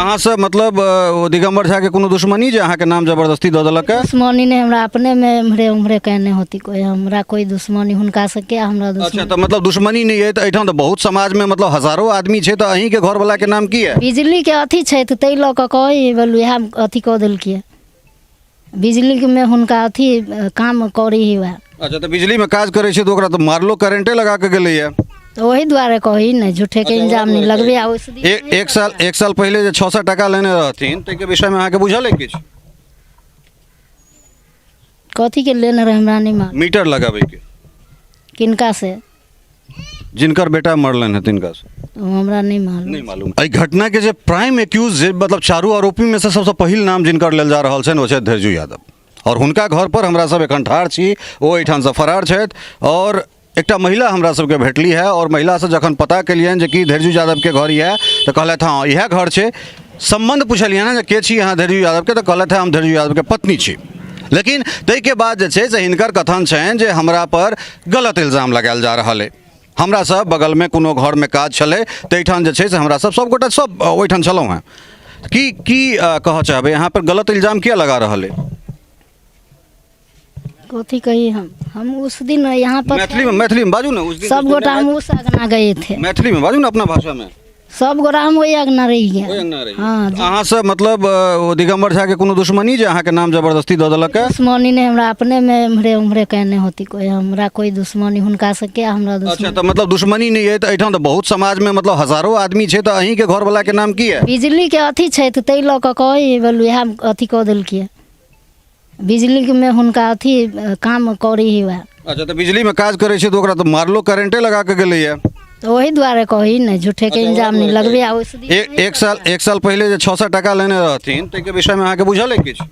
अहाँ से मतलब दिगंबर झा के कोनो दुश्मनी जे अहाँ के नाम जबरदस्ती दऽ देलक है? दुश्मनी नहीं हमरा अपने में इम्हरे उम्हरे कहने होती कोई हमरा कोई दुश्मनी हुनका से क्या हमरा अच्छा, दुश्मनी। तो मतलब दुश्मनी नहीं है तो एठाम तो बहुत समाज में मतलब हजारों आदमी छे, तो अहीं के घर वाला के नाम की है? बिजली के अथी छै तऽ ताहि लऽ कऽ कही बोलू इएह अथी कऽ देलकै बिजली में हुनका अथी काम करी ही वएह। अच्छा, तो बिजली में काज करे छे तो ओकरा तो मारलो करेंटे लगा के गेलै है? तो वही द्वारे कही नहीं झूठे के इंजाम नहीं लगबे। एक साल पहले जो 600 टका लेने रहथिन ते के विषय में अहाँ के बुझल है किछ? कथी के लेने रहे हमरा नहीं मालूम। मीटर लगावे के किनका से? जिनकर बेटा मरलन है तिनका से। हमरा नहीं मालूम। नहीं मालूम। एहि घटना के जे प्राइम एक्यूज मतलब चारू आरोपी में से सबसे पहिल नाम जिनकर लेल जा रहल छनि ओ छै धैर्जू यादव, और हुनका घर पर हमरा सब एखन ठाढ़ छी, ओ एठाम से फरार छथि। और एकटा महिला हमरा सबके भेटली है, और महिला से जखन पता केलियनि जे कि धैर्जू यादव के घर यऽ तऽ कहलथि हाँ इएह घर छै। संबंध पुछलियनि हैं जे के छी अहाँ धैर्जू यादव के, तऽ कहलथि हम धैर्जू यादव के पत्नी छी। लेकिन ताहिके बाद जे छै से हिनकर कथन छनि जे हमरा पर गलत इल्जाम लगायल जा रहल है। हमरा सब बगल में कोनो घर में काज छलै ताहिठाम जे छै से हमरा सब गोटा सब ओहिठाम छलहुँ हैं। की कहऽ चाहबै यहाँ पर गलत इल्जाम किया लगा रहल है? कथी कही हम उस दिन यहाँ पर मैथिली में बाजू ना। उस दिन सब गोटा हम उस अगना गए थे। मैथिली में बाजू ना अपना भाषा में। सब गोटा हम वही अगना रही गए। हाँ अहाँ से मतलब दिगंबर झा के कोनो दुश्मनी जे अहाँ के नाम जबरदस्ती दऽ देलक है? दुश्मनी नहीं हमरा अपने में इम्हरे उम्हरे कहने होती कोई हमरा कोई दुश्मनी हुनका से क्या हमरा दुश्मनी। अच्छा, तो मतलब दुश्मनी नहीं है तो एठाम तो बहुत समाज में मतलब हजारों आदमी छे, तो अहीं के घर वाला के नाम की है? बिजली के अथी छै तऽ ताहि लऽ कऽ कही बोलू इएह अथी कऽ देलकै बिजली में हुनका अथी काम करी ही वएह। अच्छा, तो बिजली में काज करे छे तो ओकरा तो मारलो करेंटे लगा के गेलै है? तो वही द्वारे कही नहीं झूठे के इंजाम नहीं लगबे। एक साल पहले जो 600 टका लेने रहथिन ते के विषय में अहाँ के बुझल है किछ?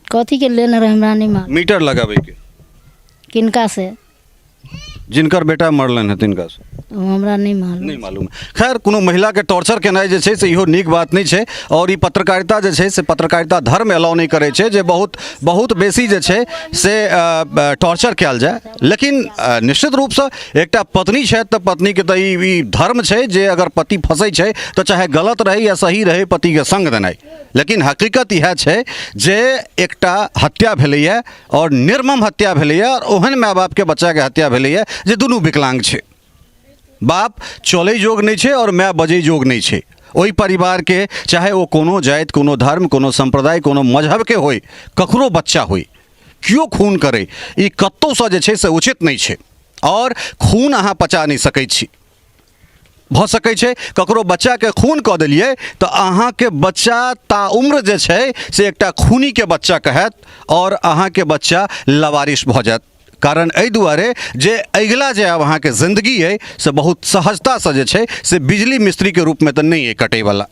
कथी के लेने रहे हमरा नहीं मालूम। मीटर लगावे के किनका से? जिनकर बेटा मरलन है तिनका से। हमरा नहीं मालूम। नहीं मालूम। खैर कोनो महिला के टॉर्चर केनाइ जे छै से इहो नीक बात नहीं छै, और ई पत्रकारिता जे छै से पत्रकारिता धर्म अलाउ नहीं करे छै जे बहुत बेसी जे छै से टॉर्चर कयल जाए। लेकिन निश्चित रूप से एकटा पत्नी छै तऽ पत्नी के तऽ ई धर्म छै जे अगर पति फंसै छै तऽ चाहे गलत रहे या सही रहे पति के संग देनाइ। लेकिन हकीकत इएह छै जे एकटा हत्या भेलैए और निर्मम हत्या भेलैए, और ओहन माय बाप के बच्चा के हत्या भेलैए जे दुनू विकलांग छै। बाप चलै जोग नहीं छे और माय बजै जोग नहीं छे। ओहि परिवार के चाहे वो कोनो जाति, कोनो धर्म, कोनो संप्रदाय, कोनो मजहब के होय, ककरो बच्चा होय, क्यों खून करे ई कत्तौ से जे छे से उचित नहीं छे। और खून अहाँ पचा नहीं सकै छी। भ सकै छै ककरो बच्चा के खून कऽ देलिए तो अहाँ के बच्चा ताउम्र जे छै से एकटा खूनी के बच्चा कहत, और अहाँ के बच्चा लवारिश भ जायत। कारण एहि दुआरे जे अगिला जे अब अहाँ के जिंदगी है से बहुत सहजता से जे छै से बिजली मिस्त्री के रूप में तो नहीं है कटे वाला।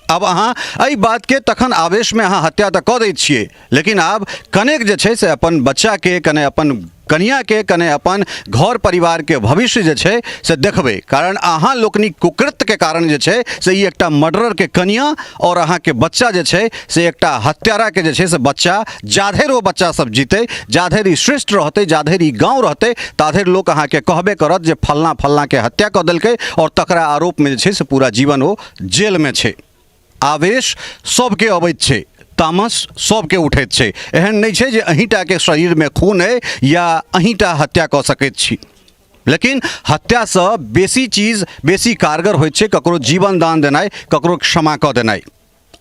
अब अहाँ एहि बात के तखन आवेश में अहाँ हत्या तऽ कऽ दै छियै, लेकिन आब कनेक जे छै से अपन बच्चा के, कने अपन कनिया के, कने अपन घर परिवार के भविष्य जे छै से देखबै। कारण अहाँ लोकनिक कुकृत्य के कारण जे छै से ई एकटा मर्डरर के कनिया और अहाँ के बच्चा जे छै से एकटा हत्यारा के जे छै से बच्चा। जाधरि ओ बच्चा सब जीते, जाधरि ई श्रेष्ठ रहते, जाधरि ई गाँव रहते, ताधरि लोक अहाँ के कहबे करत जे फलना फलना के हत्या कऽ देलकै, और तकरा आरोप में जे छै से पूरा जीवन ओ जेल में छै। आवेश सबके अबैत छै, तामस सबके उठैत छै। एहन नहीं छै जे अहींटा के शरीर में खून है या अहींटा हत्या कऽ सकैत छी। लेकिन हत्या से बेसी चीज बेसी कारगर होइत छै ककरो जीवन दान देनाइ, ककरो क्षमा कऽ देनाइ।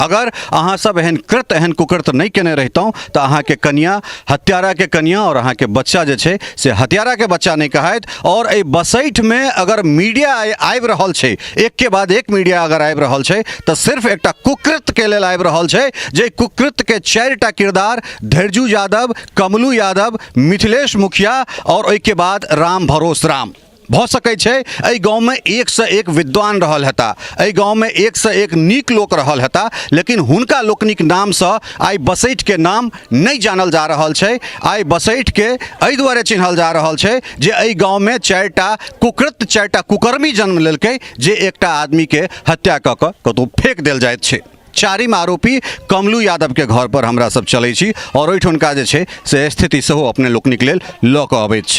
अगर अहाँ सब एहन कृत्य, एहन कुकृत्य नहीं केने रहितौं तो अहाँ के कनिया हत्यारा के कनिया और अहाँ के बच्चा जे छै से हत्यारा के बच्चा नहीं कहैत। और एहि बसैठ में अगर मीडिया आबि रहल छै, एक के बाद एक मीडिया अगर आबि रहल छै, तो सिर्फ एकटा कुकृत्य के लेल आबि रहल छै, जे कुकृत्य के 4टा किरदार धैर्जू यादव, कमलू यादव, मिथिलेश मुखिया और ओहि के बाद राम भरोस राम। भ सकै छै एहि गाँव में एक से एक विद्वान रहल हेता, एहि गाँव में एक से एक नीक लोक रहल हेता, लेकिन हुनका लोकनिक नाम से आइ बसैठ के नाम नहीं जानल जा रहल छै। आइ बसैठ के एहि दुआरे चिन्हल जा रहल छै जे एहि गाँव में 4टा कुकृत्य, 4टा कुकर्मी जन्म लेलकै, जे एकटा आदमी के हत्या कऽ कऽ कतौ फेंक देल जाइत छै। चारिम आरोपी कमलू यादव के घर पर हमरा सब चलै छी, और ओहिठुनका जे छै से स्थिति सेहो अपने लोकनिक लेल लऽ कऽ अबैत छी।